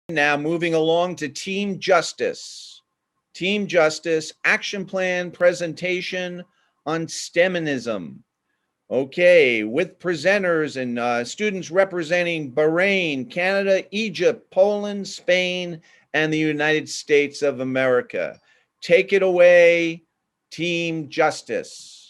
Now moving along to Team Justice. Team Justice, action plan presentation on STEMinism. Okay, with presenters and students representing Bahrain, Canada, Egypt, Poland, Spain, and the United States of America. Take it away, Team Justice.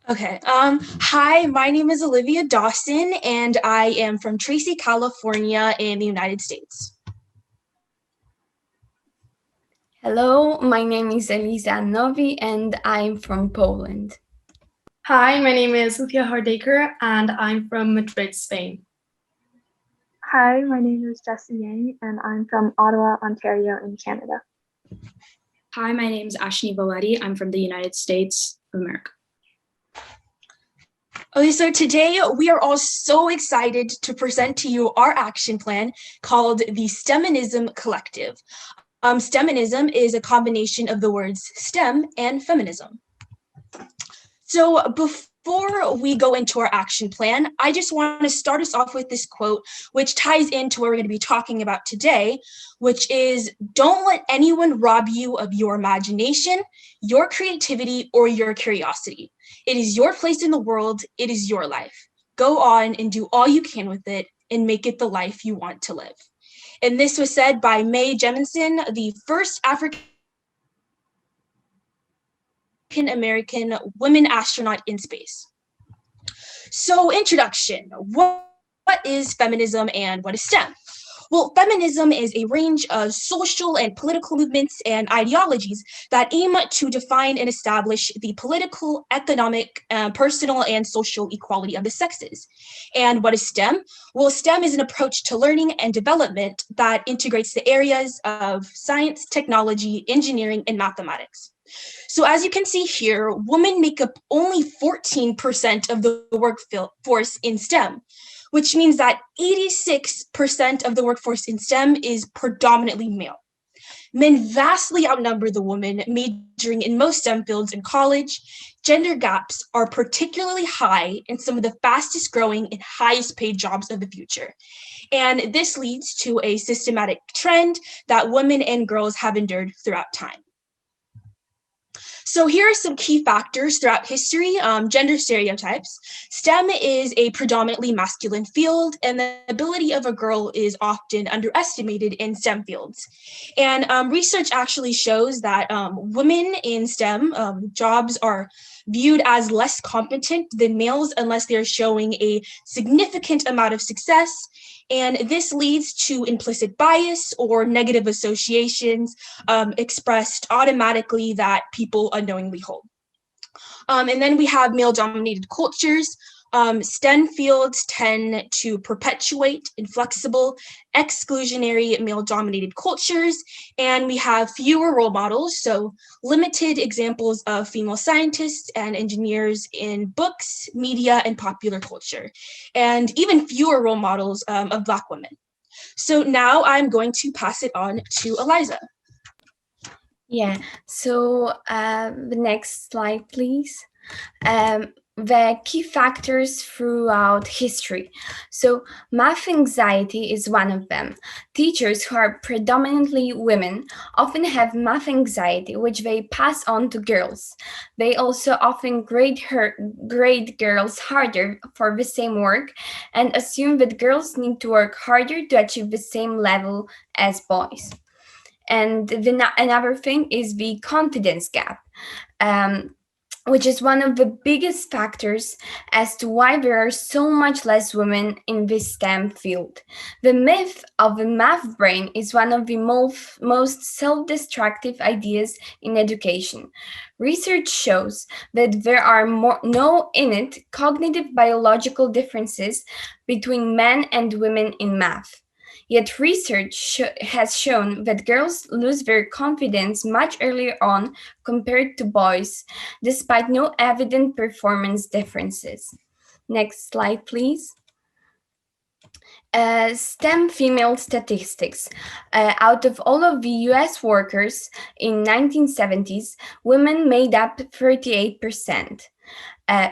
Okay. Hi, my name is Olivia Dawson, and I am from Tracy, California in the United States. Hello, my name is Elisa Novi, and I'm from Poland. Hi, my name is Sofia Hardaker, and I'm from Madrid, Spain. Hi, my name is Jessie Yang, and I'm from Ottawa, Ontario in Canada. Hi, my name is Ashni Valetti. I'm from the United States of America. Okay, so today we are all so excited to present to you our action plan called the Feminism Collective. Feminism is a combination of the words STEM and feminism. So before we go into our action plan, I just want to start us off with this quote, which ties into what we're going to be talking about today, which is, don't let anyone rob you of your imagination, your creativity, or your curiosity. It is your place in the world. It is your life. Go on and do all you can with it and make it the life you want to live. And this was said by Mae Jemison, the first African-American woman astronaut in space. So, introduction. What is feminism and what is STEM? Well, feminism is a range of social and political movements and ideologies that aim to define and establish the political, economic, personal, and social equality of the sexes. And what is STEM? Well, STEM is an approach to learning and development that integrates the areas of science, technology, engineering, and mathematics. So as you can see here, women make up only 14% of the workforce in STEM, which means that 86% of the workforce in STEM is predominantly male. Men vastly outnumber the women majoring in most STEM fields in college. Gender gaps are particularly high in some of the fastest growing and highest paid jobs of the future. And this leads to a systematic trend that women and girls have endured throughout time. So here are some key factors throughout history. Gender stereotypes. STEM is a predominantly masculine field, and the ability of a girl is often underestimated in STEM fields. And research actually shows that women in STEM jobs are viewed as less competent than males unless they're showing a significant amount of success. And this leads to implicit bias or negative associations expressed automatically that people unknowingly hold. And then we have male-dominated cultures. STEM fields tend to perpetuate inflexible, exclusionary male-dominated cultures, and we have fewer role models, so limited examples of female scientists and engineers in books, media, and popular culture, and even fewer role models of Black women. So now I'm going to pass it on to Eliza. Yeah, so the next slide, please. The key factors throughout history. So math anxiety is one of them. Teachers who are predominantly women often have math anxiety, which they pass on to girls. They also often grade girls harder for the same work and assume that girls need to work harder to achieve the same level as boys. And another thing is the confidence gap. Which is one of the biggest factors as to why there are so much less women in this STEM field. The myth of the math brain is one of the most self-destructive ideas in education. Research shows that there are no innate cognitive biological differences between men and women in math. Yet research has shown that girls lose their confidence much earlier on compared to boys, despite no evident performance differences. Next slide, please. STEM female statistics. Out of all of the US workers in 1970s, women made up 38%.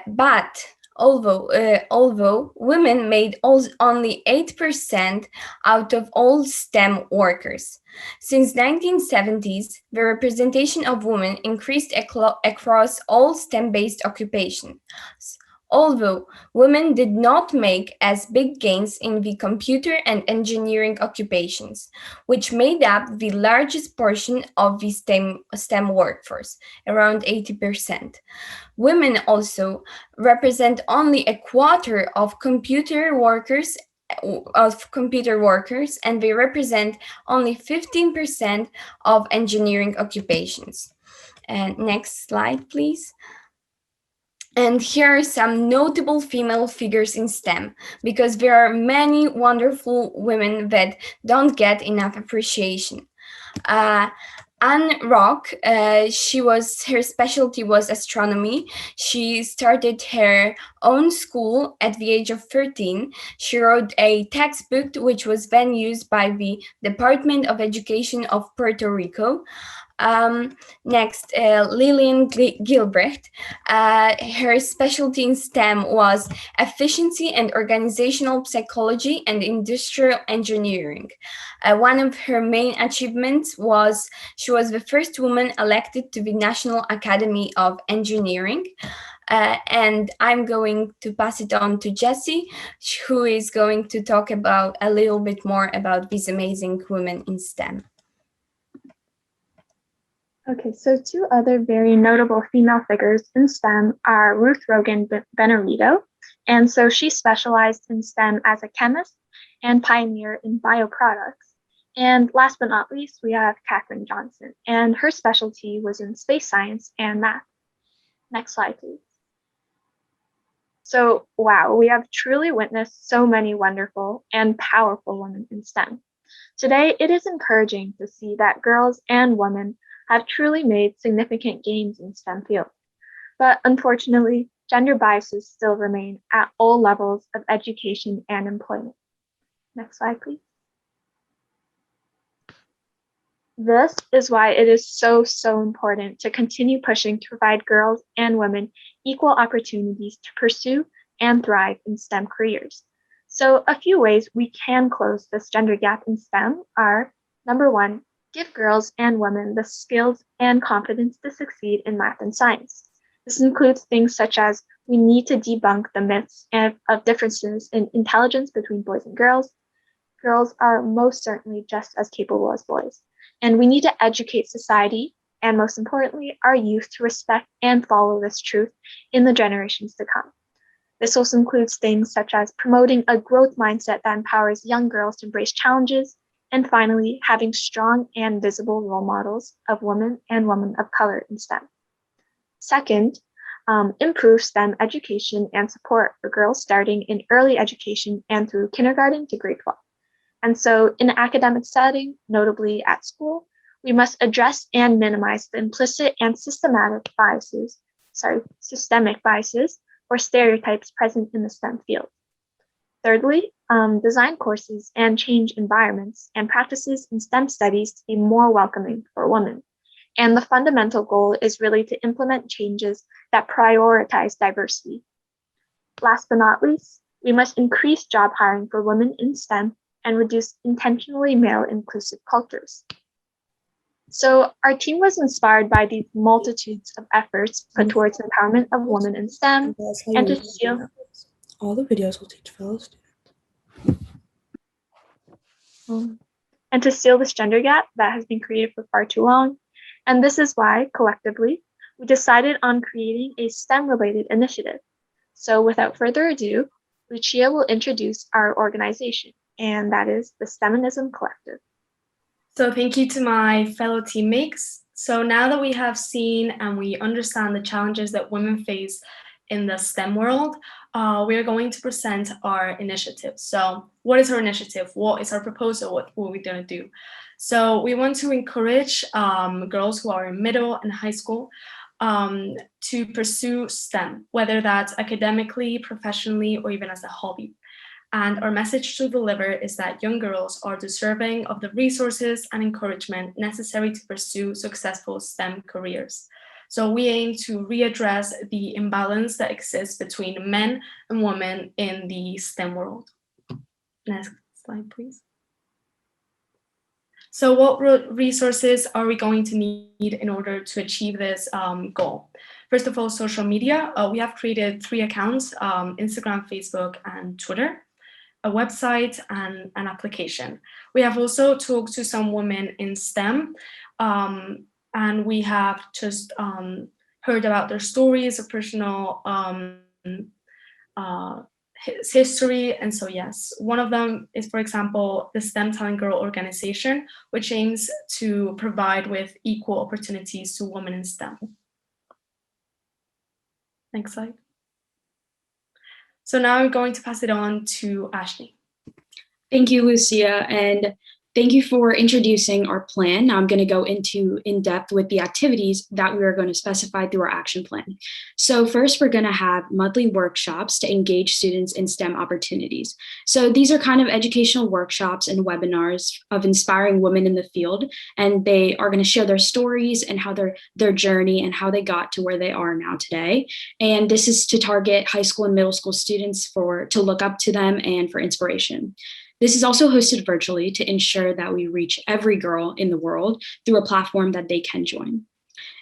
But although women made only 8% out of all STEM workers. Since 1970s, the representation of women increased across all STEM-based occupations. Although women did not make as big gains in the computer and engineering occupations, which made up the largest portion of the STEM workforce, around 80%. Women also represent only a quarter of computer workers, and they represent only 15% of engineering occupations. And next slide, please. And here are some notable female figures in STEM, because there are many wonderful women that don't get enough appreciation. Anne Rock, her specialty was astronomy. She started her own school at the age of 13. She wrote a textbook which was then used by the Department of Education of Puerto Rico. Next, Lillian Gilbrecht. Her specialty in STEM was efficiency and organizational psychology and industrial engineering. One of her main achievements was she was the first woman elected to the National Academy of Engineering. And I'm going to pass it on to Jessie, who is going to talk about a little bit more about these amazing women in STEM. Okay, so two other very notable female figures in STEM are Ruth Rogan Benarito, and so she specialized in STEM as a chemist and pioneer in bioproducts. And last but not least, we have Katherine Johnson, and her specialty was in space science and math. Next slide, please. So, wow, we have truly witnessed so many wonderful and powerful women in STEM. Today, it is encouraging to see that girls and women have truly made significant gains in STEM fields. But unfortunately, gender biases still remain at all levels of education and employment. Next slide, please. This is why it is so important to continue pushing to provide girls and women equal opportunities to pursue and thrive in STEM careers. So a few ways we can close this gender gap in STEM are, number one, give girls and women the skills and confidence to succeed in math and science. This includes things such as we need to debunk the myths of differences in intelligence between boys and girls. Girls are most certainly just as capable as boys. And we need to educate society, and most importantly, our youth, to respect and follow this truth in the generations to come. This also includes things such as promoting a growth mindset that empowers young girls to embrace challenges, and finally, having strong and visible role models of women and women of color in STEM. Second, improve STEM education and support for girls starting in early education and through kindergarten to grade 12. And so in an academic setting, notably at school, we must address and minimize the implicit and systemic biases or stereotypes present in the STEM field. Thirdly, design courses and change environments and practices in STEM studies to be more welcoming for women. And the fundamental goal is really to implement changes that prioritize diversity. Last but not least, we must increase job hiring for women in STEM and reduce intentionally male-inclusive cultures. So our team was inspired by these multitudes of efforts put towards empowerment of women in STEM and to seal... All the videos will teach fellow students. And to seal this gender gap that has been created for far too long. And this is why, collectively, we decided on creating a STEM-related initiative. So without further ado, Lucia will introduce our organization, and that is the Feminism Collective. So thank you to my fellow teammates. So now that we have seen and we understand the challenges that women face in the STEM world, we are going to present our initiative. So what is our initiative? What is our proposal? What are we going to do? So we want to encourage girls who are in middle and high school to pursue STEM, whether that's academically, professionally, or even as a hobby. And our message to deliver is that young girls are deserving of the resources and encouragement necessary to pursue successful STEM careers. So we aim to readdress the imbalance that exists between men and women in the STEM world. Next slide, please. So what resources are we going to need in order to achieve this goal? First of all, social media. We have created 3 accounts, Instagram, Facebook, and Twitter, a website, and an application. We have also talked to some women in STEM, and we have just heard about their stories of personal history. And so yes, one of them is, for example, the STEM Talent Girl organization, which aims to provide with equal opportunities to women in STEM. Next slide. So now I'm going to pass it on to Ashley. Thank you, Lucia, and thank you for introducing our plan. Now I'm going to go in depth with the activities that we are going to specify through our action plan. So first, we're going to have monthly workshops to engage students in STEM opportunities. So these are kind of educational workshops and webinars of inspiring women in the field, and they are going to share their stories and how their journey and how they got to where they are now today. And this is to target high school and middle school students to look up to them and for inspiration. This is also hosted virtually to ensure that we reach every girl in the world through a platform that they can join.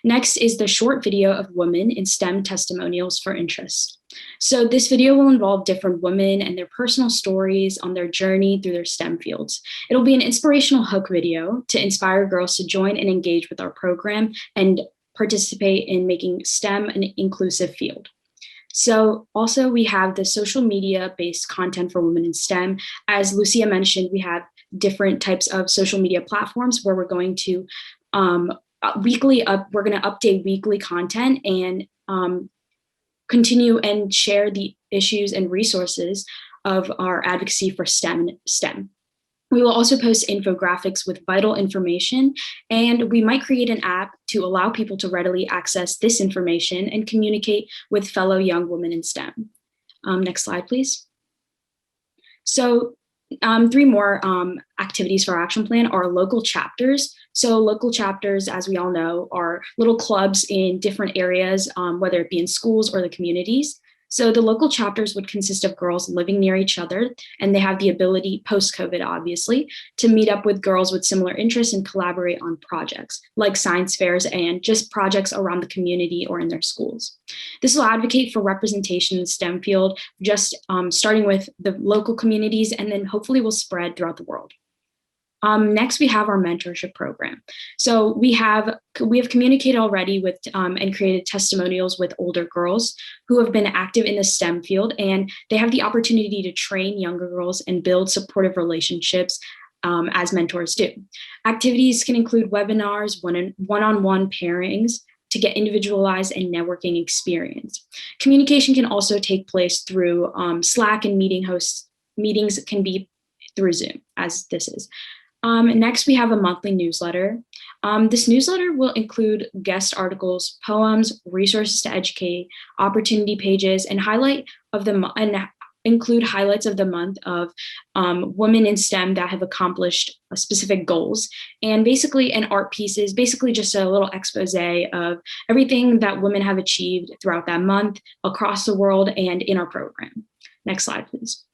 Next is the short video of women in STEM testimonials for interest. So this video will involve different women and their personal stories on their journey through their STEM fields. It'll be an inspirational hook video to inspire girls to join and engage with our program and participate in making STEM an inclusive field. So also we have the social media based content for women in STEM. As Lucia mentioned, we have different types of social media platforms where we're going to we're going to update weekly content and continue and share the issues and resources of our advocacy for STEM. We will also post infographics with vital information, and we might create an app to allow people to readily access this information and communicate with fellow young women in STEM. Next slide, please. So 3 more activities for our action plan are local chapters. So local chapters, as we all know, are little clubs in different areas, whether it be in schools or the communities. So the local chapters would consist of girls living near each other, and they have the ability, post-COVID obviously, to meet up with girls with similar interests and collaborate on projects like science fairs and just projects around the community or in their schools. This will advocate for representation in the STEM field, just starting with the local communities, and then hopefully will spread throughout the world. Next, we have our mentorship program. So we have communicated already with and created testimonials with older girls who have been active in the STEM field, and they have the opportunity to train younger girls and build supportive relationships as mentors do. Activities can include webinars, one-on-one pairings to get individualized and networking experience. Communication can also take place through Slack, and meetings can be through Zoom, as this is. Next, we have a monthly newsletter. This newsletter will include guest articles, poems, resources to educate, opportunity pages, and include highlights of the month of women in STEM that have accomplished specific goals. And basically an art piece is basically just a little expose of everything that women have achieved throughout that month across the world and in our program. Next slide, please.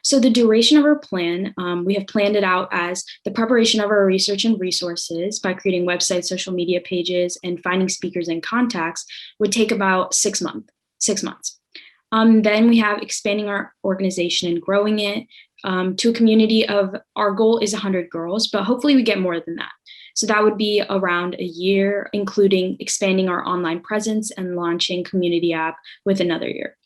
So the duration of our plan, we have planned it out as the preparation of our research and resources by creating websites, social media pages, and finding speakers and contacts would take about 6 months. Then we have expanding our organization and growing it to a community of, our goal is 100 girls, but hopefully we get more than that. So that would be around a year, including expanding our online presence and launching community app with another year.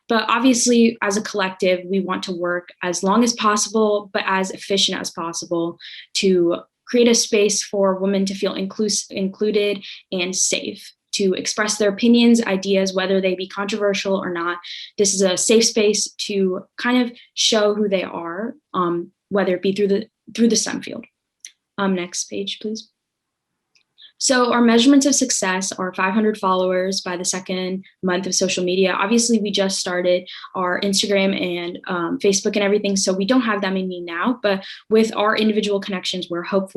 But obviously, as a collective, we want to work as long as possible, but as efficient as possible to create a space for women to feel included and safe, to express their opinions, ideas, whether they be controversial or not. This is a safe space to kind of show who they are, whether it be through the STEM field. Next page, please. So our measurements of success are 500 followers by the second month of social media. Obviously, we just started our Instagram and Facebook and everything, so we don't have that many now. But with our individual connections, we hope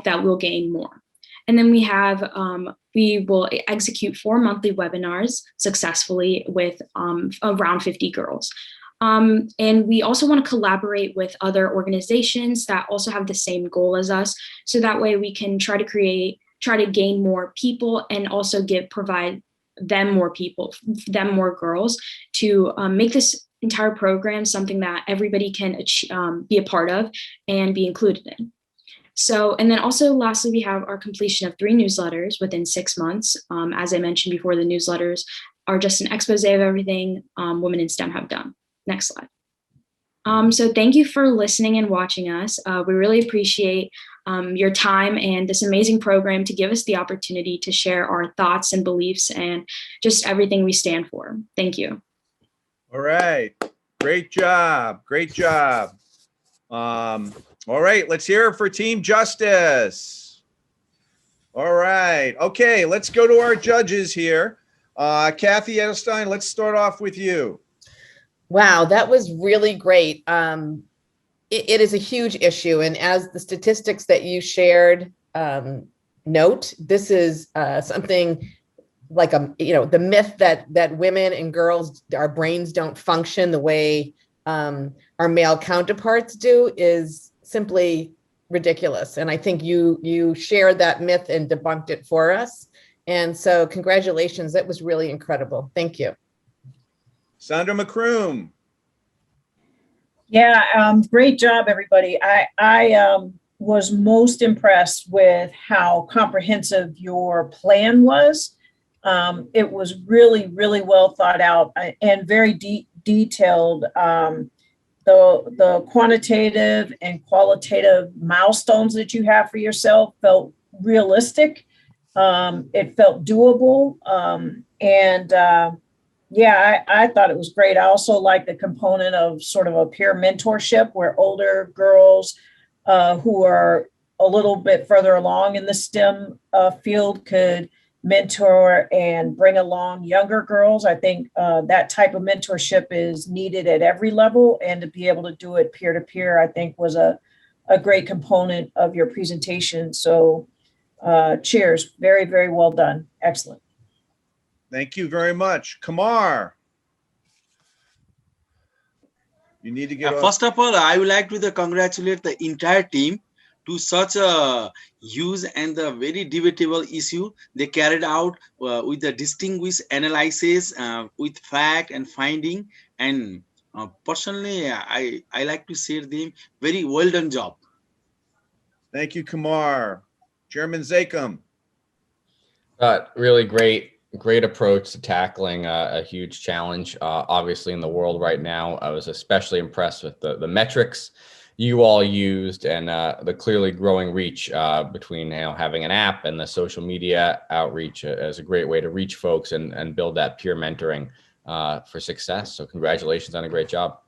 that we'll gain more. And then we will execute 4 monthly webinars successfully with around 50 girls. And we also want to collaborate with other organizations that also have the same goal as us. So that way we can try to gain more people and also provide them more people, them more girls to make this entire program something that everybody can be a part of and be included in. So, and then also lastly, we have our completion of 3 newsletters within 6 months. As I mentioned before, the newsletters are just an expose of everything women in STEM have done. Next slide. So thank you for listening and watching us. We really appreciate your time and this amazing program to give us the opportunity to share our thoughts and beliefs and just everything we stand for. Thank you. All right. Great job. Great job. All right. Let's hear it for Team Justice. All right. Okay. Let's go to our judges here. Kathy Edelstein, let's start off with you. Wow, that was really great. It is a huge issue. And as the statistics that you shared note, this is something like the myth that women and girls, our brains don't function the way our male counterparts do is simply ridiculous. And I think you shared that myth and debunked it for us. And so congratulations, that was really incredible. Thank you. Sandra McCroom. Yeah, great job, everybody. I was most impressed with how comprehensive your plan was. It was really, really well thought out and very detailed. The quantitative and qualitative milestones that you have for yourself felt realistic. It felt doable. Yeah, I thought it was great. I also like the component of sort of a peer mentorship where older girls who are a little bit further along in the STEM field could mentor and bring along younger girls. I think that type of mentorship is needed at every level, and to be able to do it peer to peer, I think was a great component of your presentation. So cheers, very, very well done. Excellent. Thank you very much. Kamar. You need to get off. First of all, I would like to congratulate the entire team to such a huge and a very debatable issue. They carried out with the distinguished analysis, with fact and finding. And personally, I like to say them very well done job. Thank you, Kamar. Chairman Zakum. Really great approach to tackling a huge challenge, obviously in the world right now. I was especially impressed with the metrics you all used and the clearly growing reach between having an app and the social media outreach as a great way to reach folks and build that peer mentoring for success. So congratulations on a great job.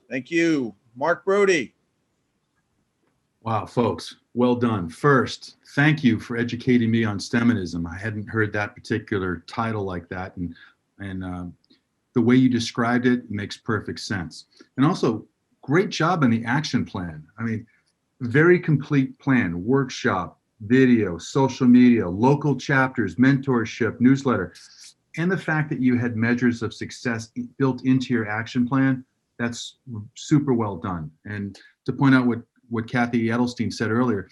Thank you. Mark Brody. Wow, folks, well done. First, thank you for educating me on STEMinism. I hadn't heard that particular title like that, and the way you described it makes perfect sense. And also, great job on the action plan. I mean, very complete plan, workshop, video, social media, local chapters, mentorship, newsletter, and the fact that you had measures of success built into your action plan, that's super well done. And to point out what Kathy Edelstein said earlier,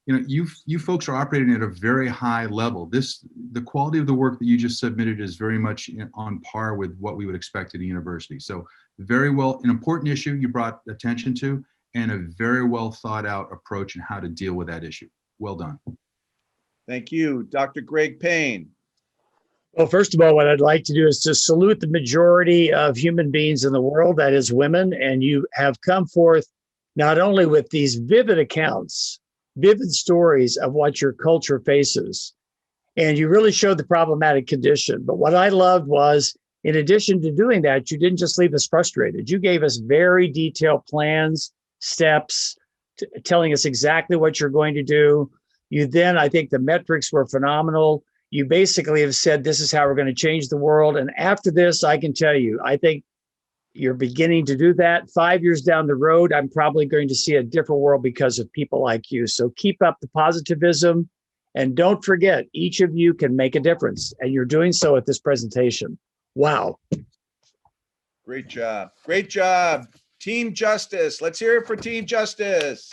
you folks are operating at a very high level. The quality of the work that you just submitted is very much on par with what we would expect at a university. So very well, an important issue you brought attention to, and a very well thought out approach in how to deal with that issue. Well done. Thank you. Dr. Greg Payne. Well, first of all, what I'd like to do is to salute the majority of human beings in the world, that is women, and you have come forth not only with these vivid accounts, vivid stories of what your culture faces, and you really showed the problematic condition. But what I loved was, in addition to doing that, you didn't just leave us frustrated. You gave us very detailed plans, steps, telling us exactly what you're going to do. You then, I think the metrics were phenomenal. You basically have said, this is how we're going to change the world. And after this, I can tell you, I think you're beginning to do that. 5 years down the road, I'm probably going to see a different world because of people like you. So keep up the positivism. And don't forget, each of you can make a difference. And you're doing so at this presentation. Wow. Great job. Great job. Team Justice. Let's hear it for Team Justice.